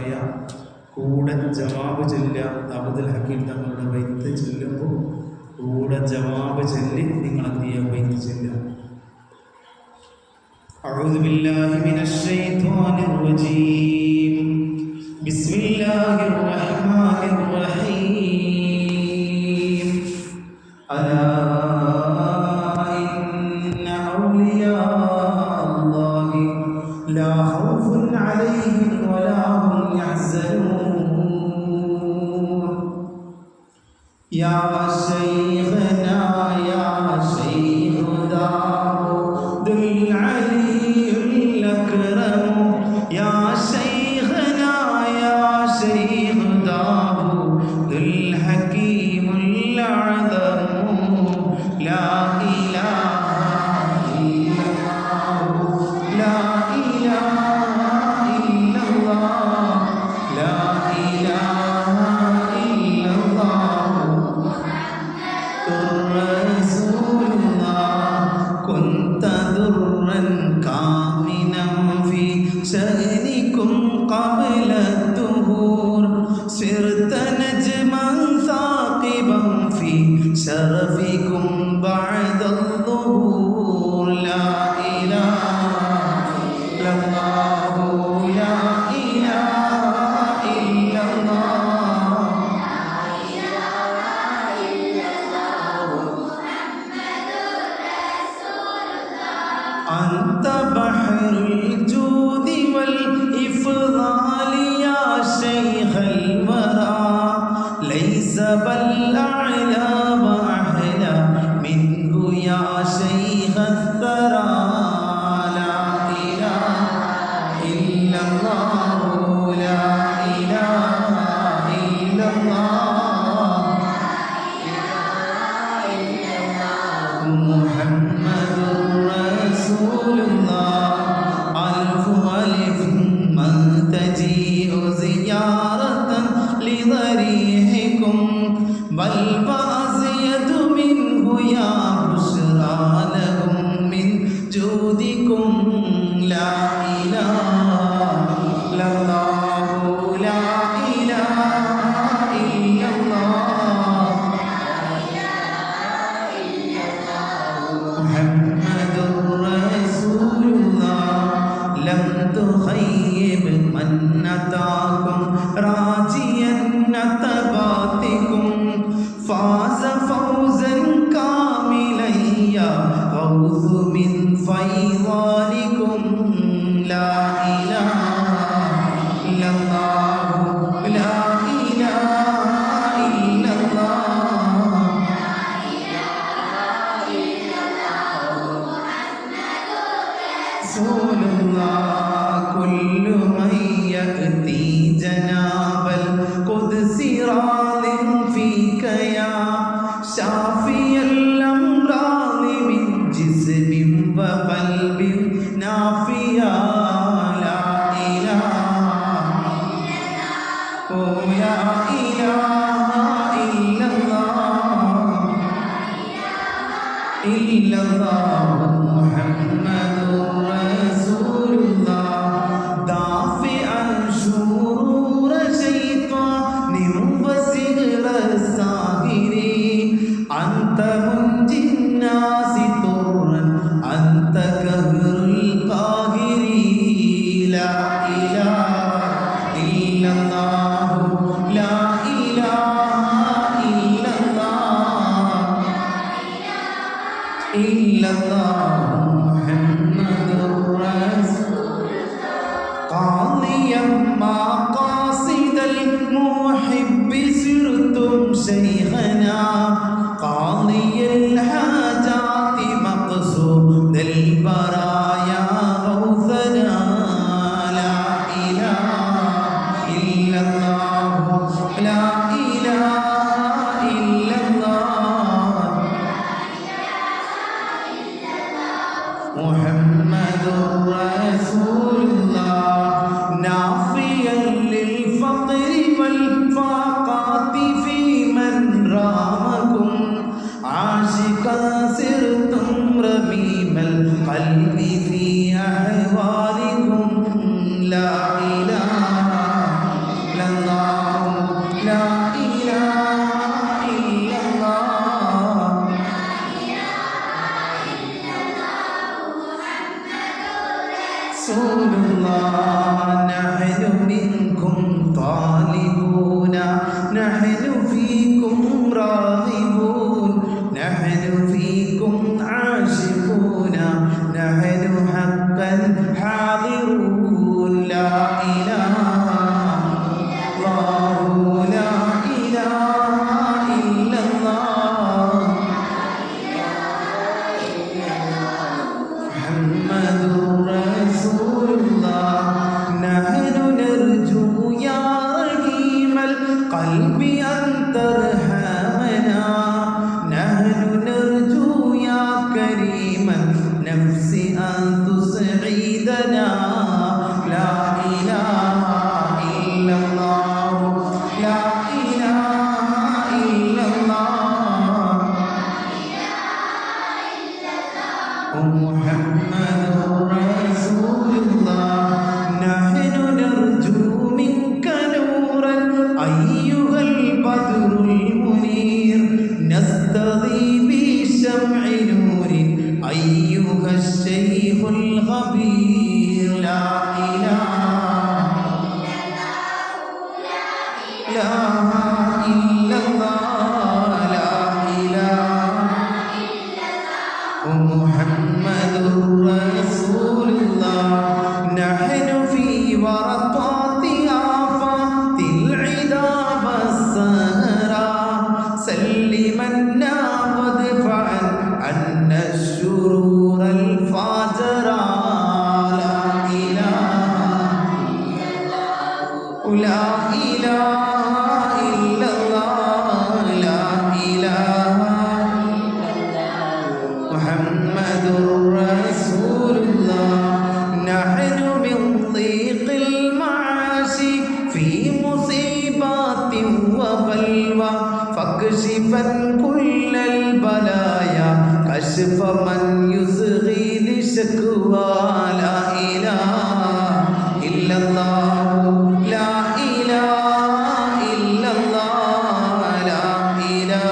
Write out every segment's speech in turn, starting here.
പറയാം, കൂടെ ജവാബ് ചൊല്ലുക. അബ്ദുൽ ഹക്കീം തങ്ങളുടെ വൈത്ത് ചൊല്ലുമ്പോൾ കൂടെ ജവാബ് ചൊല്ലി നിങ്ങൾ എന്ത് ചെയ്യുക? വൈത്ത് ചൊല്ലുക. أعوذ بالله من الشيطان الرجيم. بسم الله الرحمن الرحيم. ألا إن أولياء الله لا خوف عليهم ولا هم يحزنون. يا شيخنا يا شيخ داود العلي الأكرم. يا شيخنا يا شيخ داود الحكيم الأعظم. لا إله إلا الله لا إله إلا الله لا إله إلا الله رسول الله. كنت درا كامنا في شأنكم قبل الدهور. صرت نجما ثاقبا في شرفكم بعد الظهور. لا إله إلا الله لا إله إلا الله أنت بحر الجود والإفضال يا شيخ الورى. ليس بل أعلى وأحلى منه يا شيخ الثرى. لا إله إلا الله لا إله إلا الله محمد رسول الله. ألف ألف من تجيء زيارة لضريحكم بل وأزيد منه يا بشرى لهم من جودكم. لا إله إلا الله لا إله إلا الله محمد رسول الله. لم تخيب من أتاكم راجيا نتباتكم. فاز فوزا كاملا يا غوث من فيضانكم. لا إله إلا الله لا إله إلا الله رسول الله. كل من يأتي جناب القدس راض فيك يا شافي الأمراض من جسم وقلب نافيا. لا إله لا إله إلا الله إلا الله محمد رسول الله. دافعا شرور شيطان وسحر الساحرين. أنت منجي الناس طرا أنت قهر القاهرين. لا إله إلا الله لا إله إلا الله إلا الله محمد رسول الله. قاضيا مقاصد المحب سرتم شيخنا. قاضي الحاجات مقصود البرايا غوثنا. لا إله إلا الله لا إله إلا الله محمد رسول الله. نافيا للفقر والفاقات في من رامكم. عاشقا سرتم رميم القلب في أحوالكم. لا إله منكم طالبون نحن فيكم راغبون نحن فيكم عاشقون نحن حقا حاضرون لا إله الله لا إله إلا الله محمد رسول الله نحن نرجو يا رحيم القلب أن ترحمنا نحن نرجو يا كريم النفس أن تسعدنا لا إله إلا الله لا إله إلا الله محمد رسول الله نحن نرجو منك نورا أيها البدر المنير نستضي بشمع نور أيها الشيخ الخبير لا إله لا إلا الله لا إله محمد رسول الله نحن في ورطات آفات العدا والسهرا سلمنا وادفعا عنا الشرور الفاجرا لا إله لا إله إلا الله لا إله محمد رسول الله نحن من ضيق المعاشي في مصيبات وبلوى فاكشفا كل البلايا كشف من يصغي لشكوى لا إله إلا الله لا إله إلا الله لا إله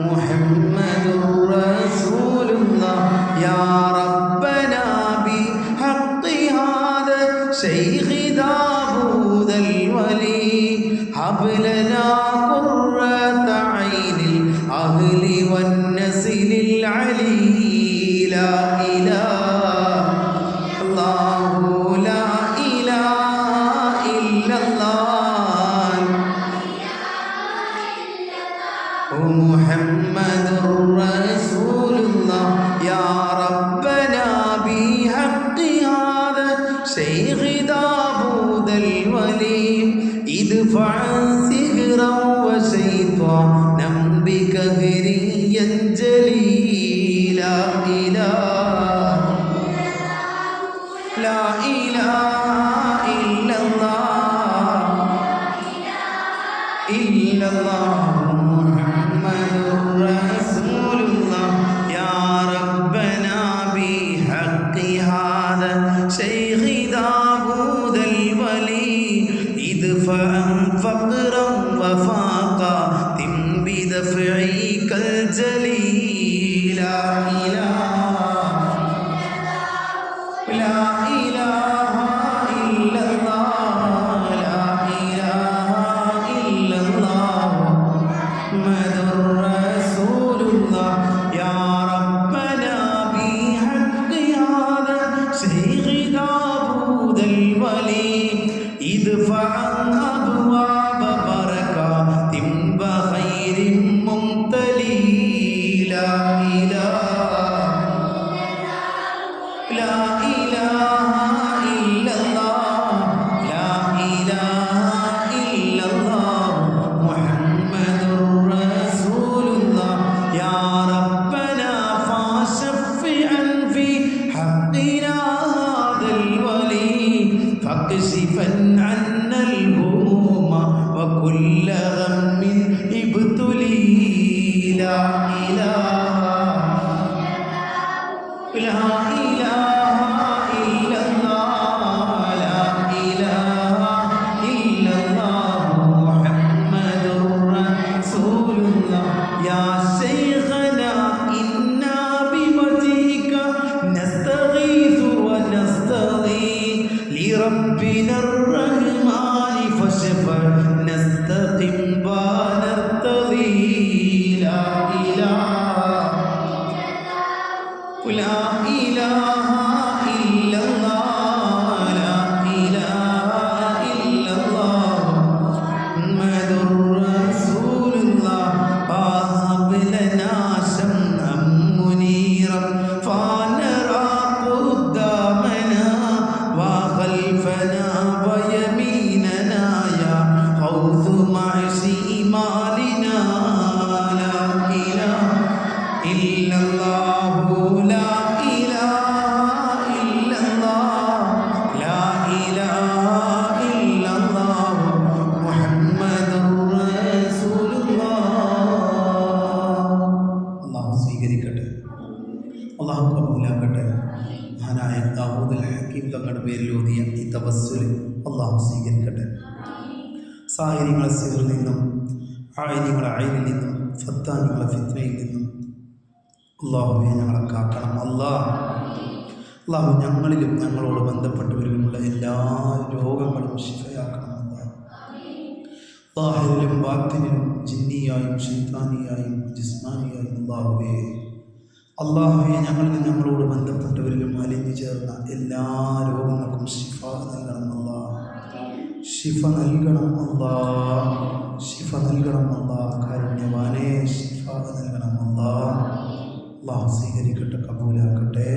محمد رسول الله يا ربنا بحق هذا شيخ داوود الولي هب لنا قرة عين الأهل والنسل العلي لا إله الله لا إله إلا الله محمد رسول الله يا ربنا بحق هذا شيخ داوود الولي ادفع سحرا وشيطانا بقهر ينجلي لا إله لا إله إلا الله إلا الله محمد رسول الله يا ربنا بحق هذا شيخ داوود الولي ادفع فقرا وفاقا تم بدفعك الجليل لا إله لا إله إلا الله لا إله إلا الله محمد رسول الله يا ربنا بحق هذا شيخ داوود الولي ادفع أبواب بركات بخير ممتلي لا إله لا إله إلا الله لا إله إلا الله محمد رسول الله يا ربنا فاشفعا في حقنا هذا الولي فاكشفا عنا الهموم وكل غم ابتلي لا إله لا إله إلا الله لا إله إلا الله محمد رسول الله يا شيخنا إنا بوجهك نستغيث ونستغيث ربنا الرحمن فاشفع نستقم ونرتضي لا إله إلا الله لا إله إلا الله محمد رسول الله وهب لنا شمعا منيرا فنرى قدامنا وخلفنا ويميننا يا غوث مع شمالنا لا إله إلا الله لا إله إلا الله لا إله إلا الله محمد رسول الله الله സ്വീകരിക്കട്ടെ അല്ലാഹു കബൂലാക്കട്ടെ മഹാനായ ദാവൂദുൽ ഹക്കീം തങ്ങളുടെ പേരിൽ ഓതിയ ഈ തവസ്സുൽ അല്ലാഹു സ്വീകരിക്കട്ടെ സാഹിര്യങ്ങളെ സിഹറിൽ നിന്നും ആയിനികളെ ഐനിൽ നിന്നും ഫത്താനികളെ ഫിത്നയിൽ നിന്നും അല്ലാഹുവേ ഞങ്ങളെ കാക്കണം അല്ലാഹു ഞങ്ങളിലും ഞങ്ങളോട് ബന്ധപ്പെട്ടവരിലുമുള്ള എല്ലാ രോഗങ്ങളും ശിഫയാക്കണം ളാഹിറിലും ബാത്തിനിലും ജിന്നിയായും ശൈത്താനിയായും ജിസ്മാനിയായും അല്ലാഹുവേ ഞങ്ങളിലും ഞങ്ങളോട് ബന്ധപ്പെട്ടവരിലും അലിഞ്ഞു ചേർന്ന എല്ലാ രോഗങ്ങൾക്കും ശിഫ നൽകണം ശിഫ നൽകണം ശിഫ നൽകണം കാരുണ്യവാനേ ശിഫ നൽകണം അല്ലാഹു സ്വീകരിക്കട്ടെ കബൂലാക്കട്ടെ